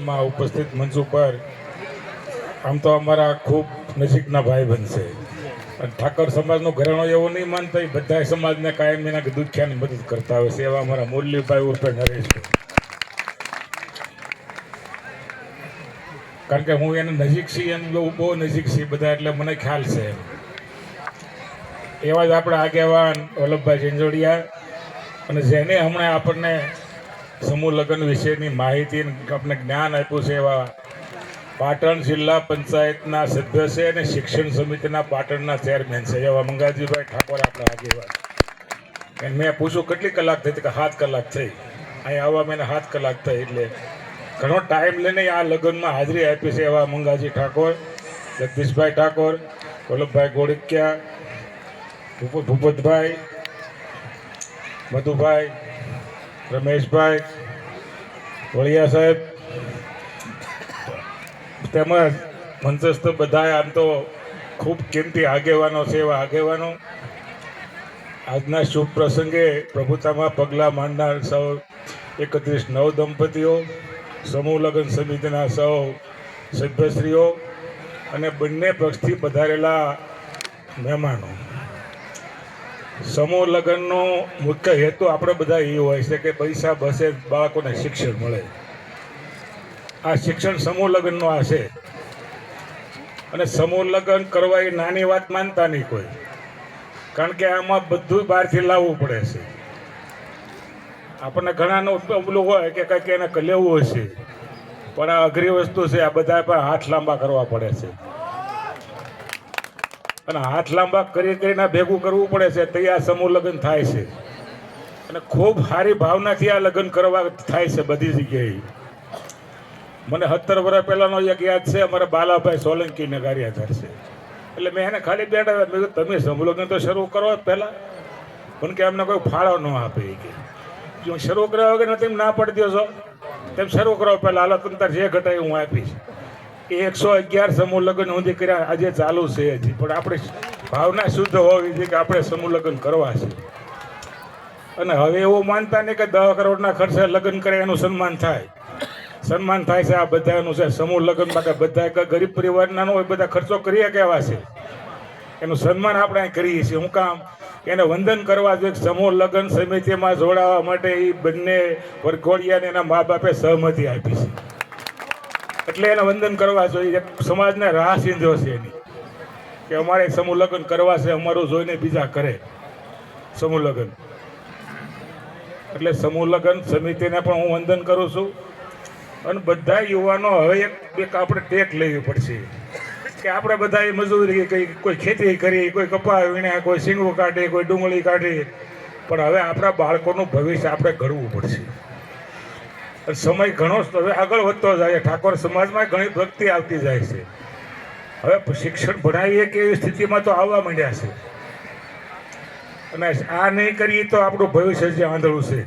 માં ઉપસ્થિત મંચ ઉપર આમ તો અમારા ખૂબ નજીકના ભાઈ બનશે. ઠાકર સમાજનો ઘરાણો એવો નહીં માનતા, બધા સમાજને કાયમ એના દુખ્યાની મદદ કરતા હોય છે. એવા અમારા મુરલીભાઈ ઉર્ફે નરેશભાઈ, કારણ કે હું એને નજીક છીએ, એમ બહુ નજીક છીએ બધા, એટલે મને ખ્યાલ છે. એવા જ આપણા આગેવાન વલ્લભભાઈ ઝંઝોડિયા, અને જેને હમણાં આપણને સમૂહ લગ્ન વિશેની માહિતી આપણે જ્ઞાન આપ્યું છે, એવા પાટણ જિલ્લા પંચાયતના સભ્ય છે અને શિક્ષણ સમિતિના પાટણના ચેરમેન છે એવા મંગાજીભાઈ ઠાકોર આપણા આગેવાન. મેં પૂછ્યું કેટલી કલાક થઈ, કે 7 કલાક થઈ. અહીં આવવા મેં 7 કલાક થઈ, એટલે ઘણો ટાઈમ લઈને આ લગ્નમાં હાજરી આપી છે એવા મંગાજી ઠાકોર, જગદીશભાઈ ઠાકોર, વલ્લભભાઈ ગોળકિયા, ભૂપતભાઈ, મધુભાઈ, રમેશભાઈ વળિયા સાહેબ, તેમજ મંચસ્થ બધા આમ તો ખૂબ કિંમતી આગેવાનો છે. એવા આગેવાનો આજના શુભ પ્રસંગે પ્રભુતામાં પગલાં માંડનાર સૌ 31 નવ દંપતીઓ, સમૂહ લગ્ન સમિતિના સૌ સભ્યશ્રીઓ અને બંને પક્ષથી પધારેલા મહેમાનો. સમૂહ લગ્નનો મુખ્ય હેતુ આપણે બધા એ હોય છે કે પૈસા બસે, બાળકોને શિક્ષણ મળે. આ શિક્ષણ સમૂહ લગ્નનો આ છે. અને સમૂહ લગ્ન કરવા એ નાની વાત માનતા નહીં કોઈ, કારણ કે આમાં બધું બહારથી લાવવું પડે છે. આપણને ઘણાનો પેલું હોય કે કંઈક એને લેવું હશે, પણ આ અઘરી વસ્તુ છે. આ બધા પણ હાથ લાંબા કરવા પડે છે, અને હાથ લાંબા કરીને ભેગું કરવું પડે છે, તો આ સમૂહ લગ્ન થાય છે. અને ખૂબ સારી ભાવનાથી આ લગ્ન કરવા થાય છે બધી જગ્યાએ. મને 17 વર્ષ પહેલાંનો એક યાદ છે, અમારા બાલાભાઈ સોલંકીને ગારિયાધાર છે. એટલે મેં એને ખાલી બેઠા, મેં કીધું તમે સમૂહ લગ્ન તો શરૂ કરો પહેલાં, પણ કે અમને કોઈ ફાળો ન આપે. કે જો શરૂ કરવા વગર તેમ ના પડી દો છો, તેમ શરૂ કરો પહેલાં, હાલો તમે તાર જે ઘટાય હું આપીશ. એ 111 સમૂહ લગ્ન સુધી કર્યા, આજે ચાલુ છે હજી. પણ આપણે ભાવના શુદ્ધ હોવી જોઈએ કે આપણે સમૂહ લગ્ન કરવા છે. અને હવે એવું માનતા નહીં કે 10 કરોડના ખર્ચે લગ્ન કરે એનું સન્માન થાય. સન્માન થાય છે આ બધાનું છે. સમૂહ લગ્નમાં કે બધા ગરીબ પરિવારના હોય, બધા ખર્ચો કરીએ કેવા છે, એનું સન્માન આપણે કરીએ છીએ. હું કામ એને વંદન કરવા જોઈએ. સમૂહ લગ્ન સમિતિમાં જોડાવા માટે એ બંને વરઘોડિયાને એના મા બાપે સહમતિ આપી છે, એટલે એને વંદન કરવા જોઈએ. સમાજને રાહ સીંધ્યો છે એની, કે અમારે સમૂહ લગ્ન કરવા છે, અમારું જોઈને બીજા કરે સમૂહ લગ્ન. એટલે સમૂહ લગ્ન સમિતિને પણ હું વંદન કરું છું. અને બધા યુવાનો હવે એક આપણે ટેક લેવી પડશે કે આપણે બધા મજૂરી કરી, કોઈ ખેતી કરી, કોઈ કપા વીણ્યા, કોઈ શીંગું કાઢી, કોઈ ડુંગળી કાઢી, પણ હવે આપણા બાળકોનું ભવિષ્ય આપણે ઘડવું પડશે. સમય ઘણો હવે આગળ વધતો જાય, ઠાકોર સમાજમાં ઘણી ભક્તિ આવતી જાય છે. હવે શિક્ષણ ભણાવીએ કે એવી સ્થિતિમાં તો આવવા માંડ્યા છે. અને આ નહીં કરીએ તો આપણું ભવિષ્ય જે આંધળું છે.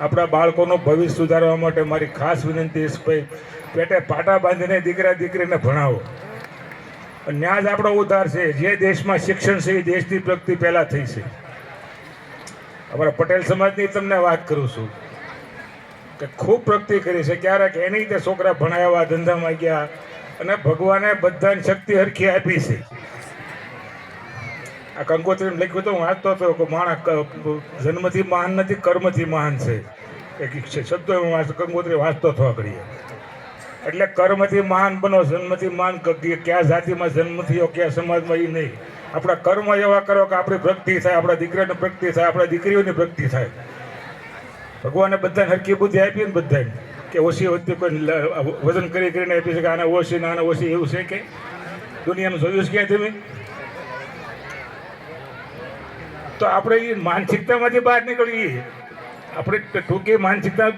આપણા બાળકોનું ભવિષ્ય સુધારવા માટે મારી ખાસ વિનંતી છે, ભાઈ પેટે પાટા બાંધીને દીકરા દીકરીને ભણાવો. અને ત્યાં જ આપણો ઉદ્ધાર છે. જે દેશમાં શિક્ષણ છે એ દેશની પ્રગતિ પહેલાં થઈ છે. અમારા પટેલ સમાજની તમને વાત કરું છું કે ખૂબ પ્રગતિ કરી છે. ક્યારેક એની રીતે છોકરા ભણાવ્યા, ધંધામાં ગયા, અને ભગવાને બધાને શક્તિ હરખી આપી છે. આ કંકોત્રીને લખ્યું તો હું વાંચતો હતો કે માણસ જન્મથી મહાન નથી, કર્મથી મહાન છે. એક શબ્દો હું કંકોત્રી વાંચતો થવા કરીએ. એટલે કર્મથી મહાન બનો, જન્મથી મહાન કયા જાતિમાં જન્મ થયો, કયા સમાજમાં, એ નહીં. આપણા કર્મ એવા કરો કે આપણી પ્રગતિ થાય, આપણા દીકરાની પ્રગતિ થાય, આપણા દીકરીઓની પ્રગતિ થાય. ભગવાને બધાને હરખી બુદ્ધિ આપી ને બધાને, કે ઓછી વખતે કોઈ વજન કરીને આપી છે કે આને ઓછી ને આને ઓછી, એવું છે કે દુનિયાનું જોયું છે ક્યાંય તમે? તો આપણે એ માનસિકતામાંથી બહાર નીકળીએ. આપણે ટૂંકી માનસિકતા